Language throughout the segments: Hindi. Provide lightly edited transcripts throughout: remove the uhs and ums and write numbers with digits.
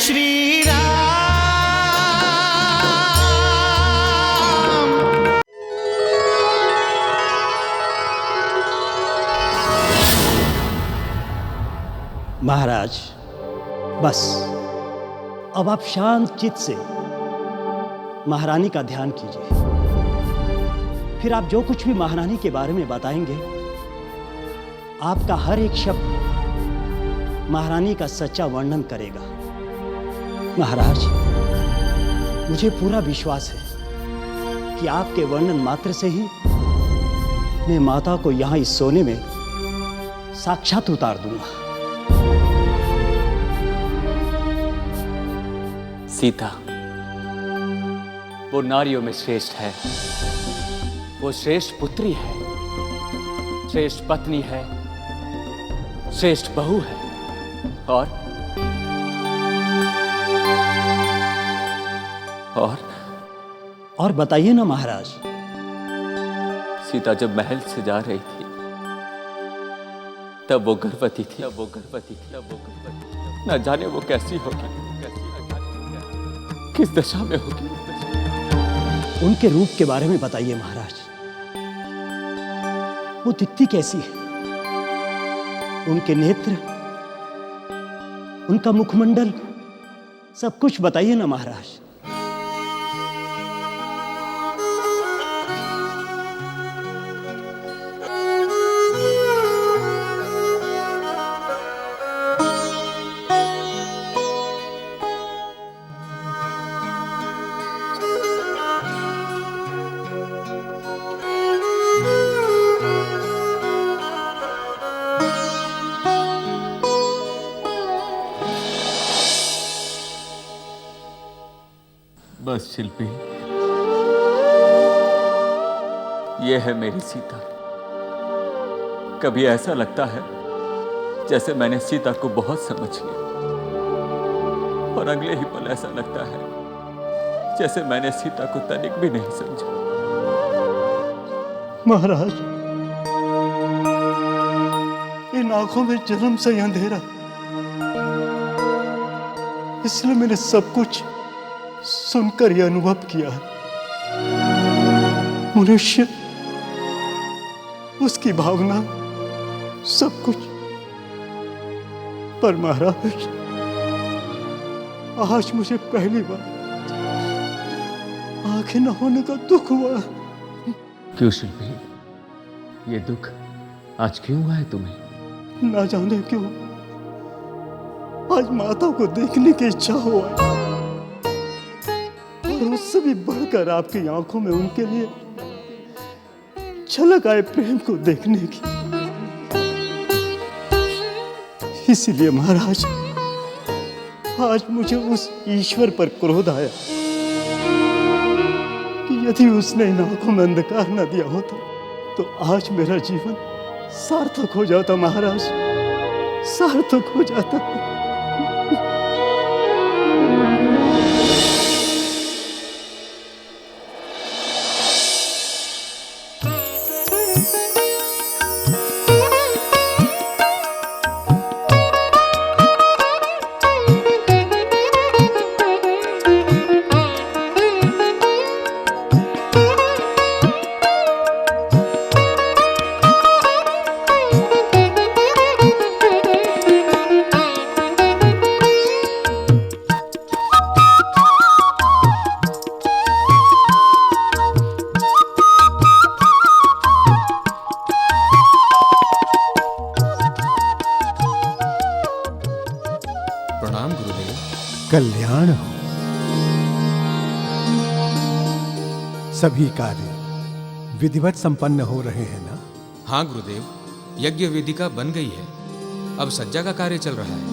श्री राम। महाराज बस अब आप शांत चित्त से महारानी का ध्यान कीजिए। फिर आप जो कुछ भी महारानी के बारे में बताएंगे, आपका हर एक शब्द महारानी का सच्चा वर्णन करेगा। महाराज, मुझे पूरा विश्वास है कि आपके वर्णन मात्र से ही मैं माता को यहां इस सोने में साक्षात उतार दूंगा। सीता वो नारियों में श्रेष्ठ है, वो श्रेष्ठ पुत्री है, श्रेष्ठ पत्नी है, श्रेष्ठ बहू है। और बताइए ना महाराज। सीता जब महल से जा रही थी तब वो गर्भवती थी। न जाने वो कैसी होगी, किस दशा में होगी। उनके रूप के बारे में बताइए महाराज। वो दिखती कैसी है? उनके नेत्र, उनका मुखमंडल, सब कुछ बताइए ना महाराज। बस शिल्पी, ये है मेरी सीता। कभी ऐसा लगता है जैसे मैंने सीता को बहुत समझ लिया, और अगले ही पल ऐसा लगता है जैसे मैंने सीता को तनिक भी नहीं समझा। महाराज, इन आंखों में जन्म से अंधेरा, इसलिए मैंने सब कुछ सुनकर यह अनुभव किया है। मनुष्य, उसकी भावना, सब कुछ। पर महाराज, आज मुझे पहली बार आंखें न होने का दुख हुआ। क्यों शिल्पी, ये दुख आज क्यों हुआ है तुम्हें? ना जाने क्यों, आज माता को देखने की इच्छा हुआ है, और उससे भी बढ़कर आपकी आंखों में उनके लिए झलक आए प्रेम को देखने की। इसीलिए महाराज, आज मुझे उस ईश्वर पर क्रोध आया कि यदि उसने इन आंखों में अंधकार न दिया होता तो आज मेरा जीवन सार्थक हो जाता। महाराज, सार्थक हो जाता। प्रणाम गुरुदेव। कल्याण हो। सभी कार्य विधिवत संपन्न हो रहे हैं ना? हाँ गुरुदेव, यज्ञ वेदिका बन गई है, अब सज्जा का कार्य चल रहा है।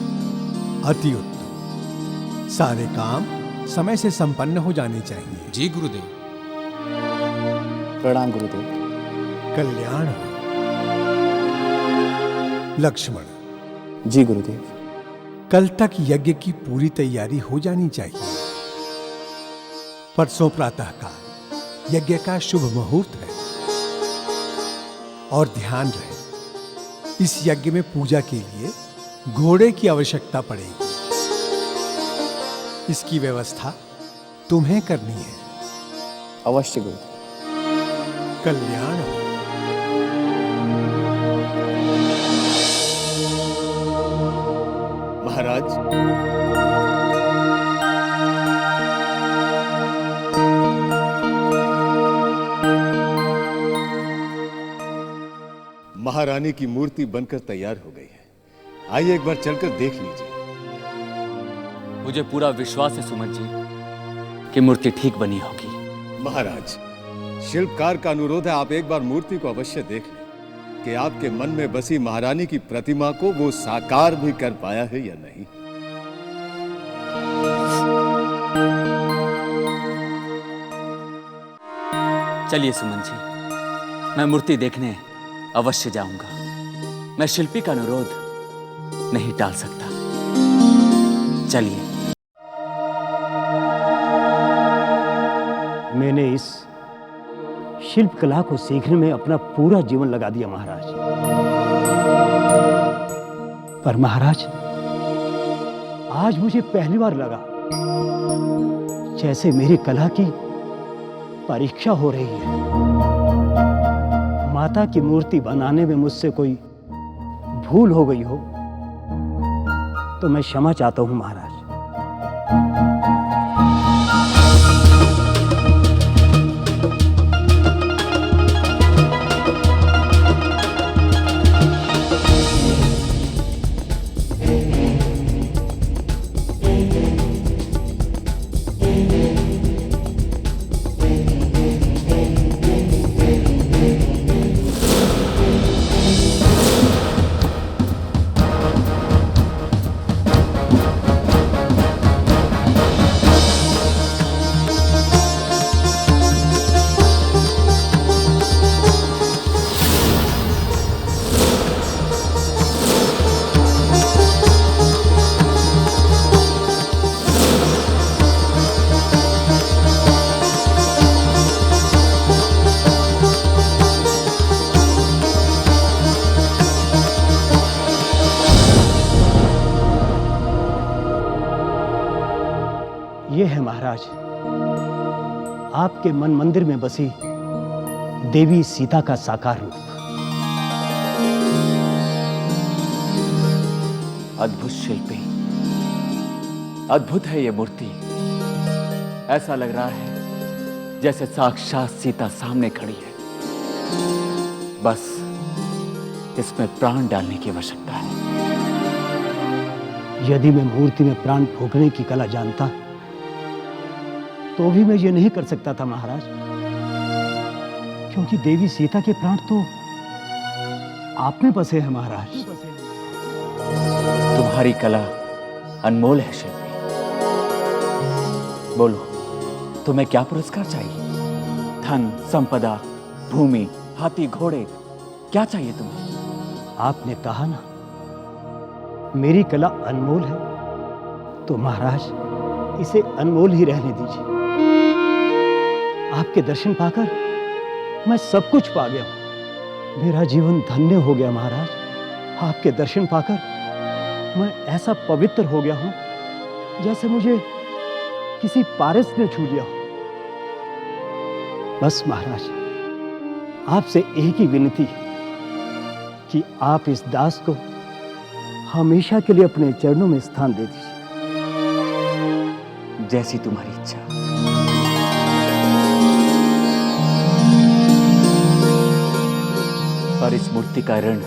अति उत्तम। सारे काम समय से संपन्न हो जाने चाहिए। जी गुरुदेव। प्रणाम गुरुदेव। कल्याण हो। लक्ष्मण। जी गुरुदेव। कल तक यज्ञ की पूरी तैयारी हो जानी चाहिए। परसों प्रातःकाल यज्ञ का शुभ मुहूर्त है, और ध्यान रहे, इस यज्ञ में पूजा के लिए घोड़े की आवश्यकता पड़ेगी। इसकी व्यवस्था तुम्हें करनी है। अवश्य गुरु। कल्याण हो। महाराज, महारानी की मूर्ति बनकर तैयार हो गई है। आइए एक बार चलकर देख लीजिए। मुझे पूरा विश्वास है सुमन जी कि मूर्ति ठीक बनी होगी। महाराज, शिल्पकार का अनुरोध है, आप एक बार मूर्ति को अवश्य देख लें कि आपके मन में बसी महारानी की प्रतिमा को वो साकार भी कर पाया है या नहीं। चलिए सुमन जी, मैं मूर्ति देखने अवश्य जाऊंगा। मैं शिल्पी का अनुरोध नहीं टाल सकता। चलिए। मैंने इस शिल्प कला को सीखने में अपना पूरा जीवन लगा दिया महाराज। पर महाराज, आज मुझे पहली बार लगा जैसे मेरी कला की परीक्षा हो रही है। माता की मूर्ति बनाने में मुझसे कोई भूल हो गई हो तो मैं क्षमा चाहता हूं महाराज। ये है महाराज आपके मन मंदिर में बसी देवी सीता का साकार रूप। अद्भुत शिल्पी, अद्भुत है ये मूर्ति। ऐसा लग रहा है जैसे साक्षात सीता सामने खड़ी है। बस इसमें प्राण डालने की आवश्यकता है। यदि मैं मूर्ति में प्राण फूंकने की कला जानता तो भी मैं ये नहीं कर सकता था महाराज, क्योंकि देवी सीता के प्राण तो आप में बसे हैं महाराज। तुम्हारी कला अनमोल है शिल्पी। बोलो, तुम्हें क्या पुरस्कार चाहिए? धन, संपदा, भूमि, हाथी, घोड़े, क्या चाहिए तुम्हें? आपने कहा ना मेरी कला अनमोल है, तो महाराज इसे अनमोल ही रहने दीजिए। आपके दर्शन पाकर मैं सब कुछ पा गया हूं। मेरा जीवन धन्य हो गया महाराज। आपके दर्शन पाकर मैं ऐसा पवित्र हो गया हूं जैसे मुझे किसी पारस ने छू लिया हो। बस महाराज, आपसे एक ही विनती है कि आप इस दास को हमेशा के लिए अपने चरणों में स्थान दे दीजिए। जैसी तुम्हारी इच्छा। पर इस मूर्ति का ऋण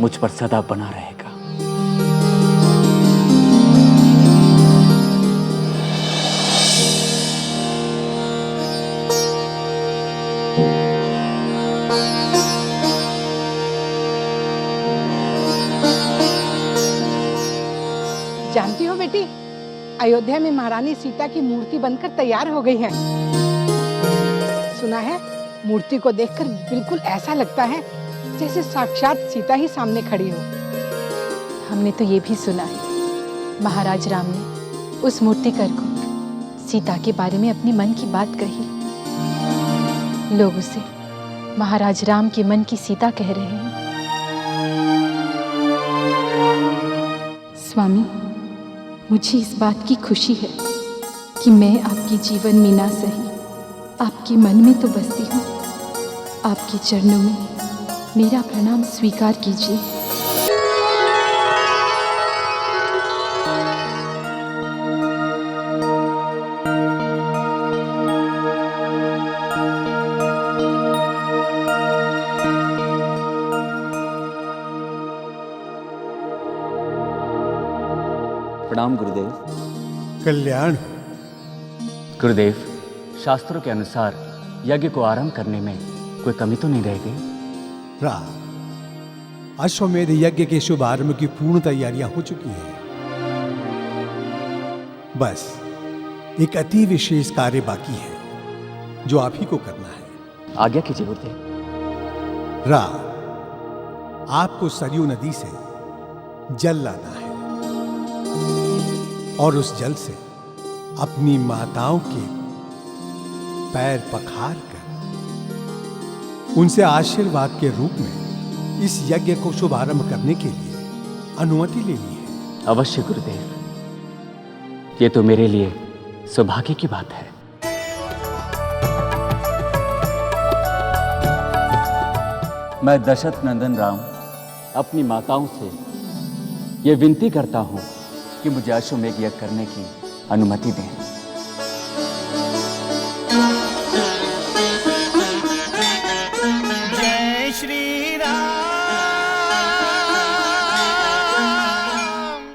मुझ पर सदा बना रहेगा। जानती हो बेटी, अयोध्या में महारानी सीता की मूर्ति बनकर तैयार हो गई है। सुना है मूर्ति को देखकर बिल्कुल ऐसा लगता है जैसे साक्षात सीता ही सामने खड़ी हो। हमने तो ये भी सुना है महाराज राम ने उस मूर्तिकार को सीता के बारे में अपने मन की बात कही। लोग उसे महाराज राम के मन की सीता कह रहे हैं। स्वामी, मुझे इस बात की खुशी है कि मैं आपके जीवन में ना सही, आपके मन में तो बसती हूँ। आपके चरणों में मेरा प्रणाम स्वीकार कीजिए। प्रणाम गुरुदेव। कल्याण। गुरुदेव, शास्त्रों के अनुसार यज्ञ को आरंभ करने में कोई कमी तो नहीं रह गई? अश्वमेध यज्ञ के शुभ आरंभ की पूर्ण तैयारियां हो चुकी हैं। बस एक अति विशेष कार्य बाकी है जो आप ही को करना है। आज्ञा कीजिए गुरुदेव। आपको सरयू नदी से जल लाना है और उस जल से अपनी माताओं के पैर पखार कर उनसे आशीर्वाद के रूप में इस यज्ञ को शुभारंभ करने के लिए अनुमति लेनी है। अवश्य गुरुदेव, ये तो मेरे लिए सौभाग्य की बात है। मैं दशरथ नंदन राम अपनी माताओं से ये विनती करता हूं कि मुझे अश्वमेध यज्ञ करने की अनुमति दें।